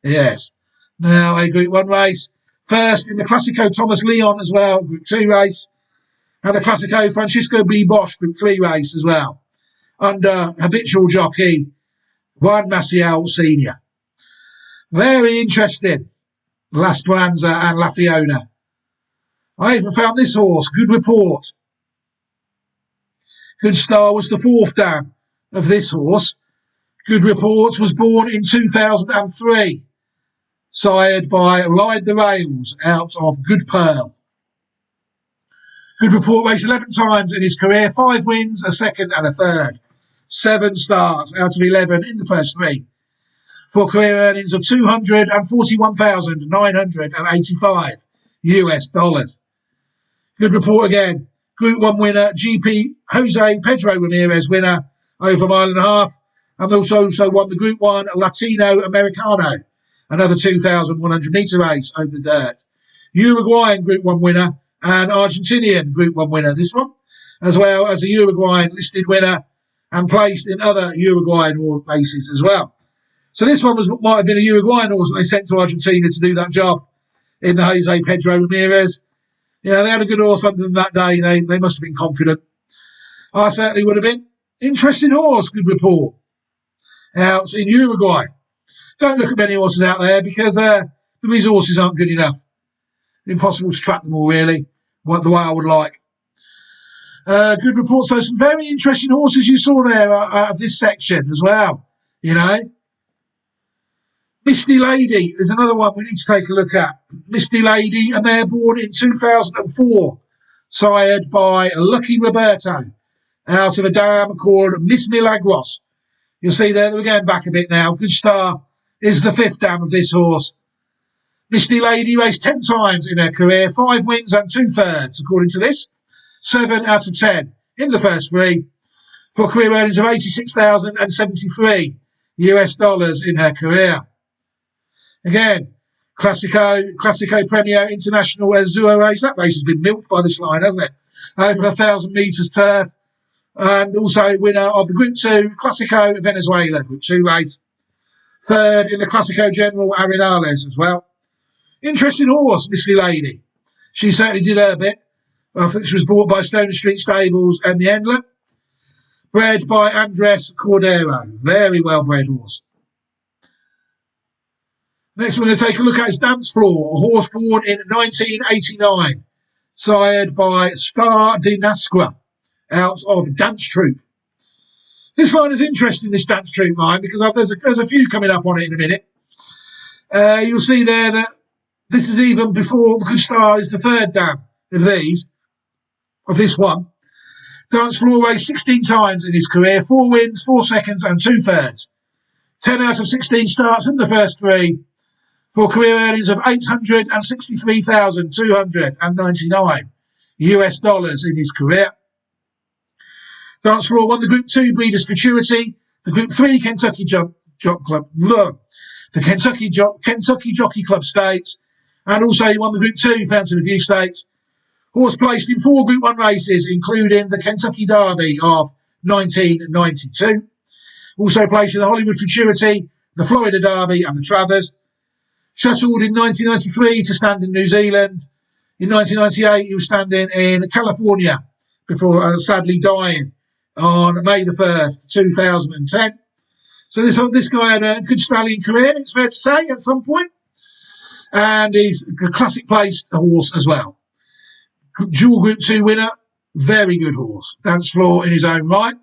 Yes. Now a Group 1 race. First in the Classico Thomas Leon as well, Group 2 race. And the Classico Francisco B. Bosch, Group 3 race as well. Under habitual jockey Juan Maciel Sr. Very interesting. La Speranza and La Fiona. I even found this horse, Good Report. Good Star was the 4th dam of this horse. Good Report was born in 2003, sired by Ride the Rails out of Good Pearl. Good Report raced 11 times in his career, 5 wins, a 2nd and a 3rd. 7 starts out of 11 in the first 3. For career earnings of $241,985. Good Report again. Group 1 winner, GP Jose Pedro Ramirez winner over a mile and a half. And also won the Group 1 Latino Americano, another 2,100 metre race over the dirt. Uruguayan Group 1 winner and Argentinian Group 1 winner, this one, as well as a Uruguayan listed winner and placed in other Uruguayan races as well. So this one might have been a Uruguayan horse that they sent to Argentina to do that job in the Jose Pedro Ramirez. Yeah, they had a good horse under them that day. They must have been confident. I certainly would have been. Interesting horse, Good Report. Out in Uruguay. Don't look at many horses out there because the resources aren't good enough. Impossible to track them all, really, the way I would like. Good Report. So some very interesting horses you saw there out of this section as well. You know. Misty Lady is another one we need to take a look at. Misty Lady, a mare born in 2004, sired by Lucky Roberto, out of a dam called Miss Milagros. You'll see there that we're going back a bit now. Good Star is the 5th dam of this horse. Misty Lady raced 10 times in her career, 5 wins and 2/3, according to this. 7 out of 10 in the first 3, for career earnings of $86,073 in her career. Again, Classico Premio International Azul race. That race has been milked by this line, hasn't it? Over 1,000 metres turf. And also winner of the Group 2 Classico Venezuela Group 2 race. 3rd in the Classico General Arenales as well. Interesting horse, Misty Lady. She certainly did her bit. I think she was bought by Stoner Street Stables and the Endler. Bred by Andres Cordero. Very well bred horse. Next we're going to take a look at is Dance Floor, a horse born in 1989, sired by Star de Nasqua, out of Dance Troupe. This line is interesting, this Dance Troupe line, because there's a few coming up on it in a minute. You'll see there that this is even before the Good Star is the 3rd dam of this one. Dance Floor raced 16 times in his career, 4 wins, 4 seconds and 2/3. 10 out of 16 starts in the first 3. For career earnings of $863,299 in his career. Dance Floor won the Group 2 Breeders' Futurity, the Group 3 Kentucky Jockey Club Stakes, and also he won the Group 2 Fountain of Youth Stakes. Horse placed in 4 Group 1 races, including the Kentucky Derby of 1992. Also placed in the Hollywood Futurity, the Florida Derby, and the Travers. Shuttled in 1993 to stand in New Zealand. In 1998, he was standing in California before sadly dying on May the 1st, 2010. So this guy had a good stallion career, it's fair to say, at some point. and he's a classic placed horse as well. Dual Group 2 winner, very good horse. Dance floor in his own right.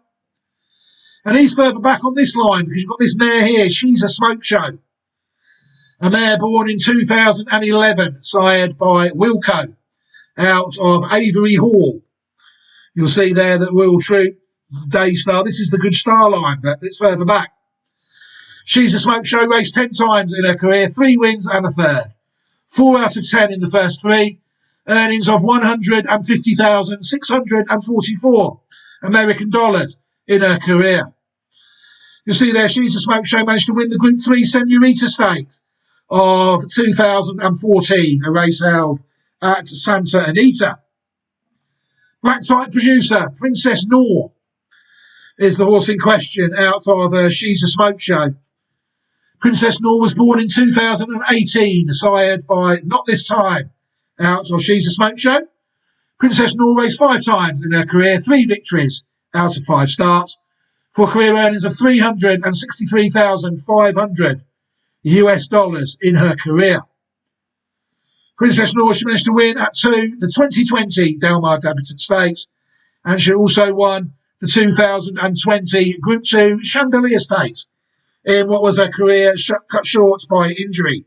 And he's further back on this line because you've got this mare here. She's a Smoke Show. A mare born in 2011, sired by Wilco, out of Avery Hall. You'll see there that Royal Troop, Daystar. This is the Good Star line, but it's further back. She's a Smoke Show, raced 10 times in her career, 3 wins and a third. 4 out of 10 in the first 3. Earnings of $150,644 American dollars in her career. You'll see there, She's a Smoke Show managed to win the Group 3 Senorita Stakes of 2014, a race held at Santa Anita. Black Type Producer, Princess Noor, is the horse in question out of She's a Smoke Show. Princess Noor was born in 2018, sired by Not This Time, out of She's a Smoke Show. Princess Noor raced 5 times in her career, 3 victories out of 5 starts, for career earnings of $363,500 US dollars in her career. Princess Noor, she managed to win at the 2020 Delmar Debutant Stakes, and she also won the 2020 Group 2 Chandelier Stakes in what was her career cut short by injury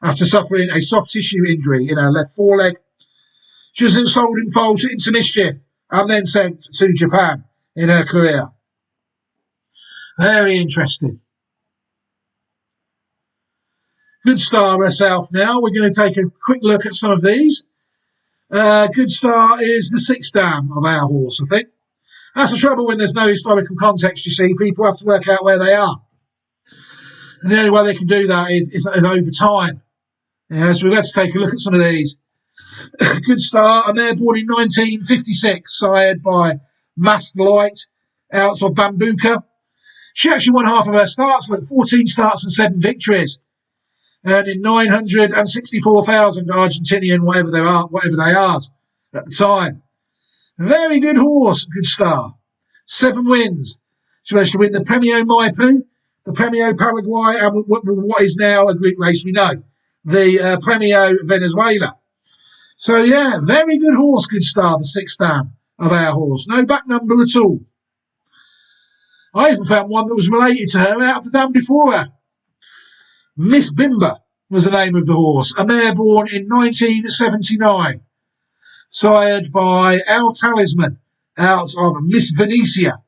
after suffering a soft tissue injury in her left foreleg. She was then sold in full to Into Mischief and then sent to Japan in her career. Very interesting. Good Star herself now. We're going to take a quick look at some of these. Good Star is the 6th dam of our horse, I think. That's the trouble when there's no historical context, you see. People have to work out where they are. And the only way they can do that is over time. Yeah, so we've got to take a look at some of these. Good Star, a mare born in 1956, sired by Masked Light, out of Bambuca. She actually won half of her starts, like 14 starts and 7 victories, earning 964,000 Argentinian, whatever they are at the time. A very good horse, Good Star. 7 wins. She managed to win the Premio Maipu, the Premio Paraguay, and what is now a Greek race we know, the Premio Venezuela. So, yeah, very good horse, Good Star, the 6th dam of our horse. No back number at all. I even found one that was related to her out of the dam before her. Miss Bimba was the name of the horse, a mare born in 1979, sired by Al Talisman, out of Miss Venetia.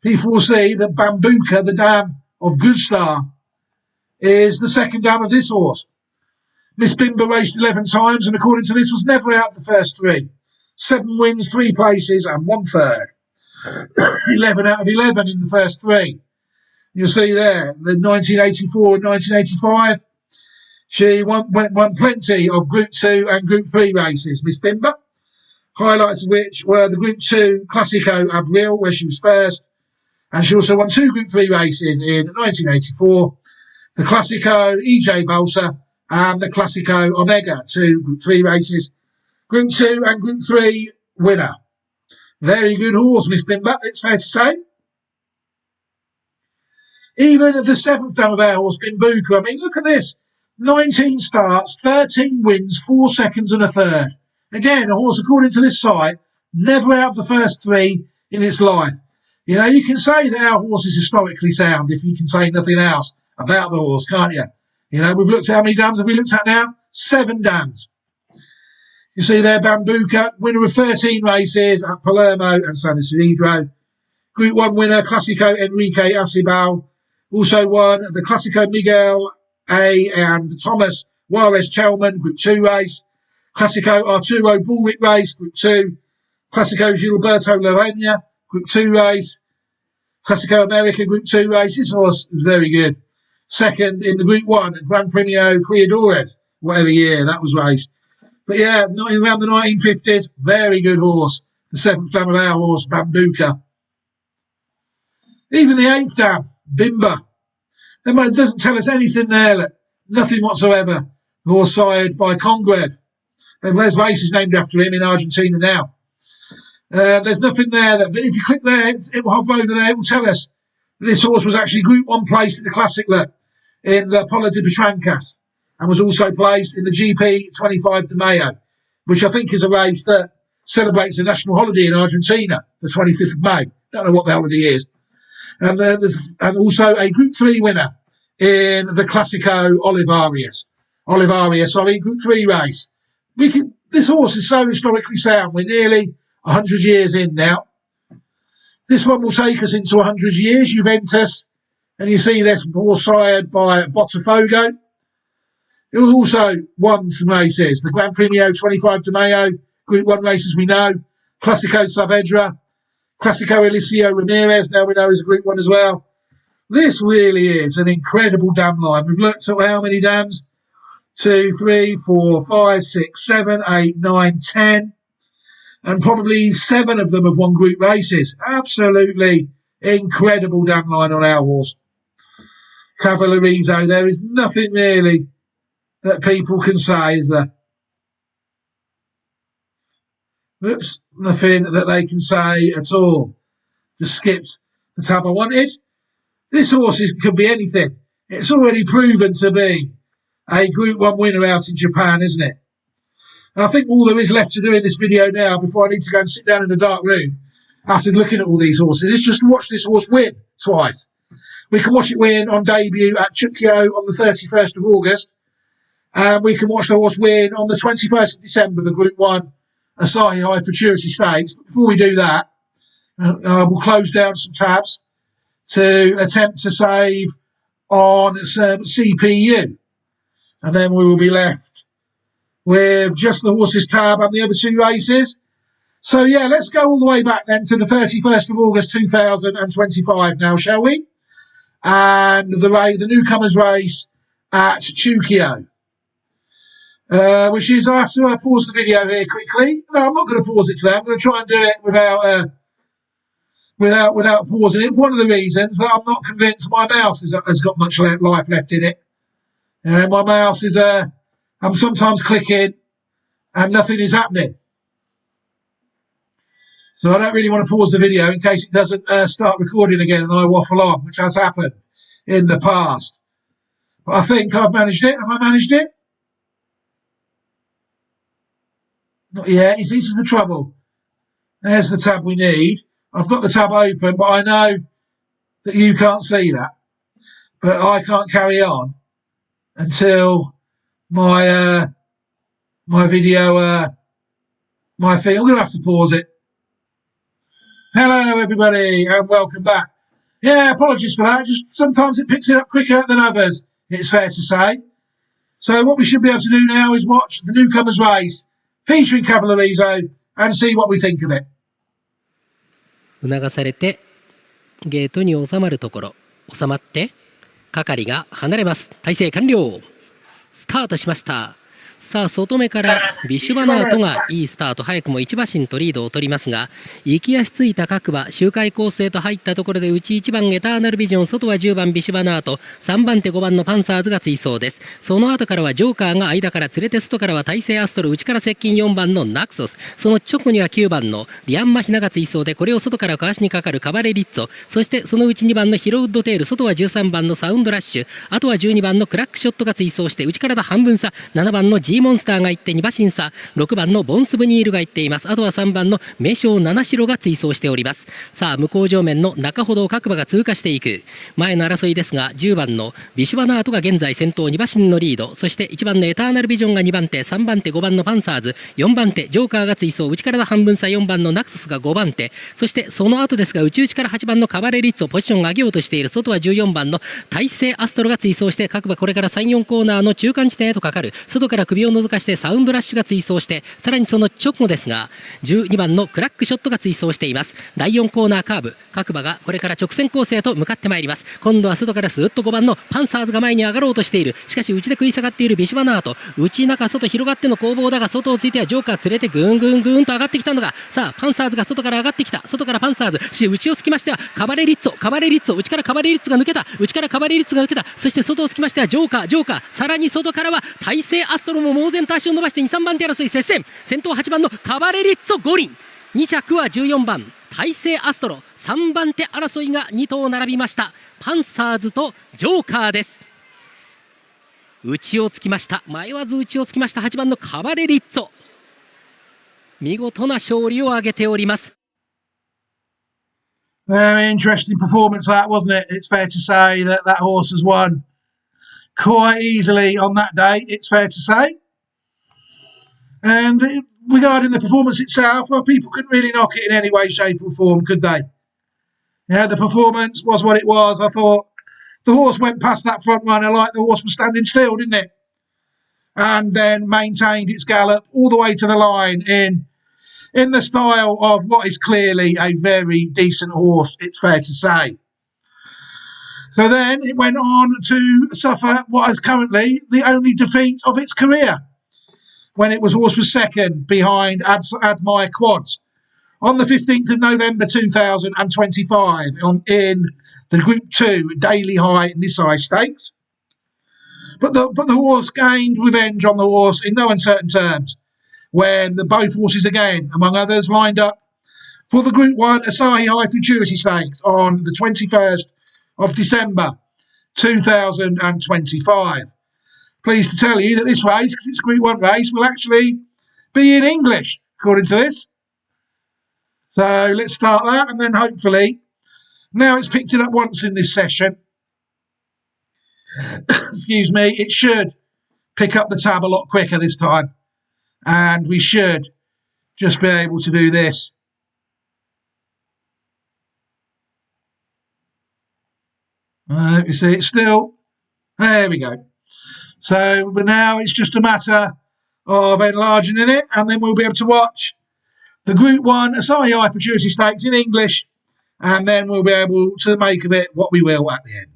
People will see that Bambuca, the dam of Good Star, is the 2nd dam of this horse. Miss Bimba raced 11 times and according to this was never out of the first 3. 7 wins, 3 places and 1 third. 11 out of 11 in the first 3. You'll see there, the 1984 and 1985, she won plenty of Group 2 and Group 3 races, Miss Bimba. Highlights of which were the Group 2 Classico Abril, where she was first, and she also won 2 Group 3 races in 1984, the Classico EJ Balsa and the Classico Omega, 2 Group 3 races, Group 2 and Group 3 winner. Very good horse, Miss Bimba, it's fair to say. Even the 7th dam of our horse, Bimbuca, I mean, look at this. 19 starts, 13 wins, 4 seconds and a third. Again, a horse, according to this site, never out of the first 3 in its life. You know, you can say that our horse is historically sound if you can say nothing else about the horse, can't you? You know, we've looked at how many dams have we looked at now? 7 dams. You see there, Bambuca, winner of 13 races at Palermo and San Isidro. Group 1 winner, Classico Enrique Acibal. Also won the Classico Miguel A. and Thomas Juarez Chelman, Group 2 race. Classico Arturo Bullwick race, Group 2. Classico Gilberto Lorena, Group 2 race. Classico America, Group 2 race. This horse was very good. 2nd in the Group 1 at Gran Premio Criadores, whatever year that was raced. But yeah, around the 1950s, very good horse. The 7th dam of our horse, Bambuca. Even the 8th dam, Bimba. It doesn't tell us anything there, nothing whatsoever. The horse sired by Congreve. There's races named after him in Argentina now. There's nothing there. But if you click there, it will hover over there. It will tell us that this horse was actually Group 1 placed in the Classic in the Polo de Petrancas. and was also placed in the GP 25 de Mayo, which I think is a race that celebrates a national holiday in Argentina, the 25th of May. Don't know what the holiday is. And and also a Group 3 winner in the Classico Olivaria, Group 3 race. This horse is so historically sound. We're nearly 100 years in now. This one will take us into 100 years, Juventus. And you see this horse sired by Botafogo. It was also won some races. The Gran Premio 25 de Mayo, Group 1 races we know. Classico Saavedra, Classico Eliseo Ramirez, now we know is a Group 1 as well. This really is an incredible dam line. We've looked at how many dams? 2, 3, 4, 5, 6, 7, 8, 9, 10. And probably 7 of them have won group races. Absolutely incredible dam line on our horse. Cavallerizzo, there is nothing really that people can say, is there? Oops, nothing that they can say at all. Just skipped the tab I wanted. This horse could be anything. It's already proven to be a Group 1 winner out in Japan, isn't it? And I think all there is left to do in this video now, before I need to go and sit down in a dark room after looking at all these horses, is just watch this horse win twice. We can watch it win on debut at Chukyo on the 31st of August. And we can watch the horse win on the 21st of December, the Group 1 Asahi High Futurity Stakes. But before we do that, we'll close down some tabs to attempt to save on some CPU. And then we will be left with just the horses tab and the other 2 races. So, yeah, let's go all the way back then to the 31st of August 2025 now, shall we? And the newcomers race at Chukyo. Which is, I have to pause the video here quickly. No, I'm not going to pause it today. I'm going to try and do it without pausing it. One of the reasons that I'm not convinced my mouse has got much life left in it. My mouse is, I'm sometimes clicking and nothing is happening. So I don't really want to pause the video in case it doesn't start recording again and I waffle on, which has happened in the past. But I think I've managed it. Have I managed it? Not yet. This is the trouble. There's the tab we need. I've got the tab open, but I know that you can't see that. But I can't carry on until my video, my thing. I'm going to have to pause it. Hello, everybody, and welcome back. Yeah, apologies for that. Just sometimes it picks it up quicker than others, it's fair to say. So what we should be able to do now is watch the newcomers race featuring Cavallerizzo and see what we think of it. 促されてゲートに収まるところ、収まって係が離れます。体勢完了。スタートしました。さあ外目からビシュバナートがいいスタート、早くも1馬身とリードを取りますが、行き足ついた各馬周回コースへと入ったところで、内1番エターナルビジョン、外は10番ビシュバナート、3番手5番のパンサーズが追走です。その後からはジョーカーが間から連れて、外からは大西アストロ、内から接近4番のナクソス、その直後には9番のリアンマヒナが追走で、これを外からかわしにかかるカバレリッツォ、そしてそのうち2番のヒロウッドテール、外は13番のサウンドラッシュ、あとは12番のクラックショットが追走して、内からだ半分差、7番の G モンスターが行って2馬身差、6番のボンスブニールが行っています。あとは3番の名将七代が追走しております。さあ向こう上面の中ほどを各馬が通過していく。前の争いですが、10番のビシュバナートが現在先頭、2馬身のリード、そして1番のエターナルビジョンが2番手、3番手5番のパンサーズ、4番手ジョーカーが追走、内から半分差4番のナクソスが5番手、そしてその後ですが、内々から8番のカバレリッツォ、ポジションを上げようとしている。外は14番の大西アストロが追走して、各馬これから3、4コーナーの中間地点へとかかる。外から首を覗かしてサウンドラッシュが追走して、さらにその直後ですが、12番のクラックショットが追走しています。第4コーナーカーブ、各馬がこれから直線コースへと向かってまいります。今度は外からスーッと5番のパンサーズが前に上がろうとしている。しかし内で食い下がっているビシュバナート、内中外広がっての攻防だが、外をついてはジョーカー連れてぐんぐんぐんと上がってきたのが、さあパンサーズが外から上がってきた。外からパンサーズ、そして内をつきましてはカバレリッツォ、内からカバレリッツォが抜けた、内からカバレリッツォが抜けた。そして外をつきましてはジョーカー、さらに外からは大西アストロも猛然と足を伸ばして2、3番手争い接戦。先頭8番のカバレリッツォ五輪、2着は14番大西アストロ、3番手争いが2頭並びました。パンサーズとジョーカーです。内をつきました。迷わず内をつきました8番のカバレリッツォ、見事な勝利を挙げております。 Very interesting performance that, wasn't it? It's fair to say that that horse has won quite easily on that day, it's fair to say. And regarding the performance itself, well, people couldn't really knock it in any way, shape or form, could they? Yeah, the performance was what it was. I thought the horse went past that front runner like the horse was standing still, didn't it? And then maintained its gallop all the way to the line in the style of what is clearly a very decent horse, it's fair to say. So then it went on to suffer what is currently the only defeat of its career, when horse was second behind Admire Quads on the 15th of November 2025 in the Group 2 Daily High Nisai Stakes. But the horse gained revenge on the horse in no uncertain terms when both horses again, among others, lined up for the Group 1 Asahi High Futurity Stakes on the 21st of December 2025. Pleased to tell you that this race, because it's a Group 1 race, will actually be in English, according to this. So let's start that, and then hopefully, now it's picked it up once in this session, excuse me, it should pick up the tab a lot quicker this time. And we should just be able to do this. You see, it's still, there we go. So, but now it's just a matter of enlarging in it, and then we'll be able to watch the Group 1 Asahi High Futurity Stakes in English, and then we'll be able to make of it what we will at the end.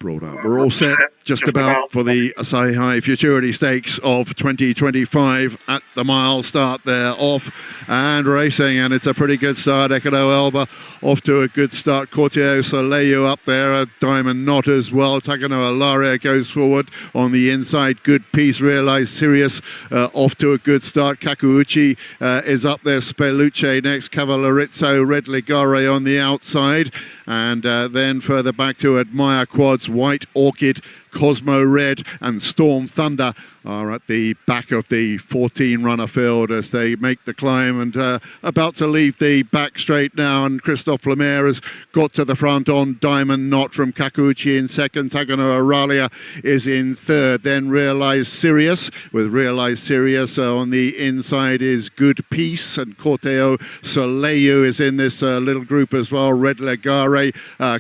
Brought up. We're all set just about for the Asahi High Futurity Stakes of 2025 at the mile start there, off and racing, and it's a pretty good start. Ekado Elba off to a good start. Corteo Soleil up there, a Diamond Knot as well. Takano Alaria goes forward on the inside. Good Piece, Realized Sirius off to a good start. Kakuuchi is up there. Speluce next. Cavallerizzo, Red Ligare on the outside, and then further back to Admire Quads, White Orchid, Cosmo Red and Storm Thunder are at the back of the 14-runner field as they make the climb, and about to leave the back straight now, and Christophe Lemaire has got to the front on Diamond Knot from Kakuuchi in second. Tagano Aralia is in third. Then Realized Sirius, with Realized Sirius on the inside is Good Peace, and Corteo Soleil is in this little group as well. Red Legare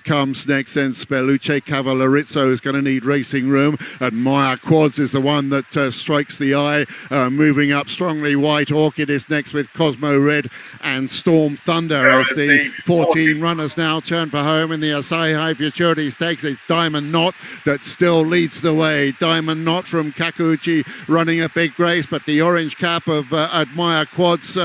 comes next, then Speluce. Cavallerizzo is going to need racing room, and Maya Quads is the one that strikes the eye, moving up strongly. White Orchid is next with Cosmo Red and Storm Thunder as the 14 runners now turn for home in the Asahi High Futurity Stakes. It's Diamond Knot that still leads the way. Diamond Knot from Kakuuchi running a big race, but the orange cap of Admire Quads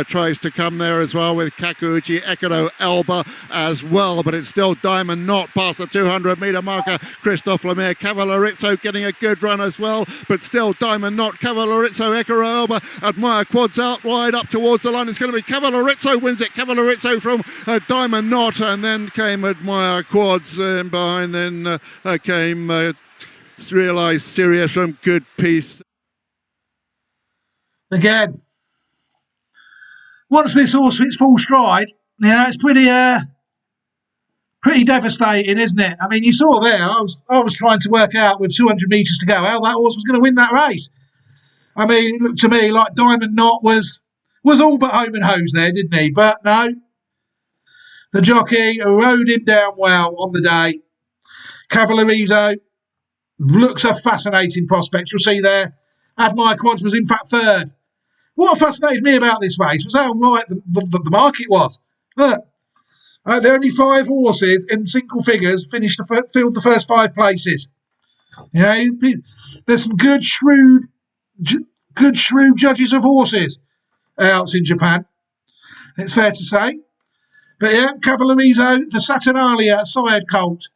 tries to come there as well with Kakuuchi. Ekado Elba as well, but it's still Diamond Knot past the 200-metre marker. Christophe Lemaire, Cavallerizzo getting a good run as well, but still Diamond Knot, Cavallerizzo, Ekado Elba, Admire Quads out wide up towards the line. It's going to be Cavallerizzo wins it. Cavallerizzo from Diamond Knot, and then came Admire Quads behind. Then came Realized Sirius from Good Peace. Again, once this horse hits full stride, it's pretty devastating, isn't it? I mean, you saw there, I was trying to work out with 200 metres to go how that horse was going to win that race. I mean, it looked to me like Diamond Knot was all but home and hose there, didn't he? But no, the jockey rode him down well on the day. Cavallerizzo looks a fascinating prospect. You'll see there, Admire Quads was in fact third. What fascinated me about this race was how right the market was. Look, there are only 5 horses in single figures filled the first 5 places. There's some good shrewd judges of horses out in Japan, it's fair to say. But yeah, Cavallerizzo, the Saturnalia sired colt,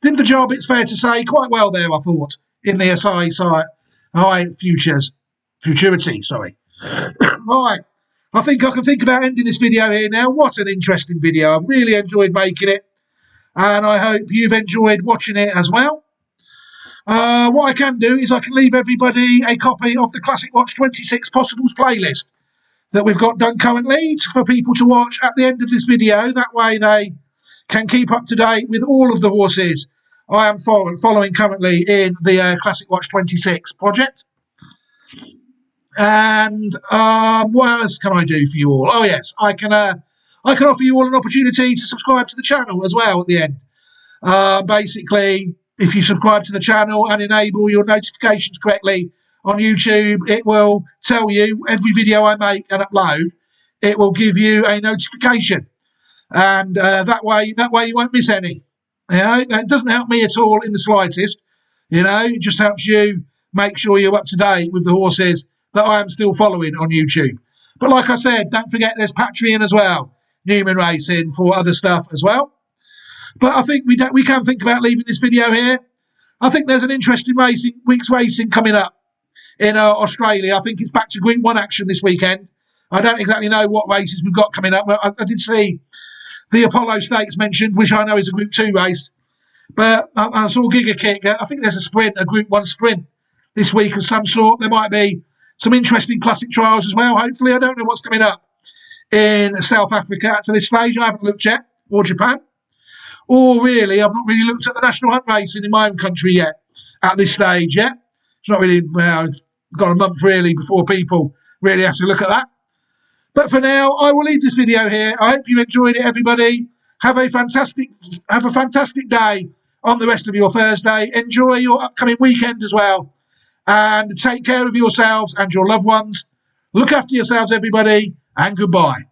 did the job, it's fair to say, quite well there, I thought, in the Asahi High Futurity, sorry. Right, I think I can think about ending this video here now. What an interesting video. I've really enjoyed making it, and I hope you've enjoyed watching it as well. What I can do is I can leave everybody a copy of the Classic Watch 26 Possibles playlist that we've got done currently for people to watch at the end of this video. That way they can keep up to date with all of the horses I am following currently in the Classic Watch 26 project. And what else can I do for you all? Oh yes, I can offer you all an opportunity to subscribe to the channel as well at the end. Basically, if you subscribe to the channel and enable your notifications correctly on YouTube, it will tell you every video I make and upload. It will give you a notification, and that way you won't miss any. You know, that doesn't help me at all in the slightest. You know, it just helps you make sure you're up to date with the horses that I am still following on YouTube. But like I said, don't forget there's Patreon as well, Newman Racing, for other stuff as well. But I think we can think about leaving this video here. I think there's an interesting week's racing coming up in Australia. I think it's back to Group 1 action this weekend. I don't exactly know what races we've got coming up. I did see the Apollo Stakes mentioned, which I know is a Group 2 race. But I saw Giga Kick. I think there's a Group 1 sprint this week of some sort. There might be some interesting classic trials as well, hopefully. I don't know what's coming up in South Africa to this stage. I haven't looked yet, or Japan. Or really, I've not really looked at the national hunt racing in my own country yet, at this stage yet. It's not really, it's got a month really before people really have to look at that. But for now, I will leave this video here. I hope you enjoyed it, everybody. Have a fantastic day on the rest of your Thursday. Enjoy your upcoming weekend as well. And take care of yourselves and your loved ones. Look after yourselves, everybody, and goodbye.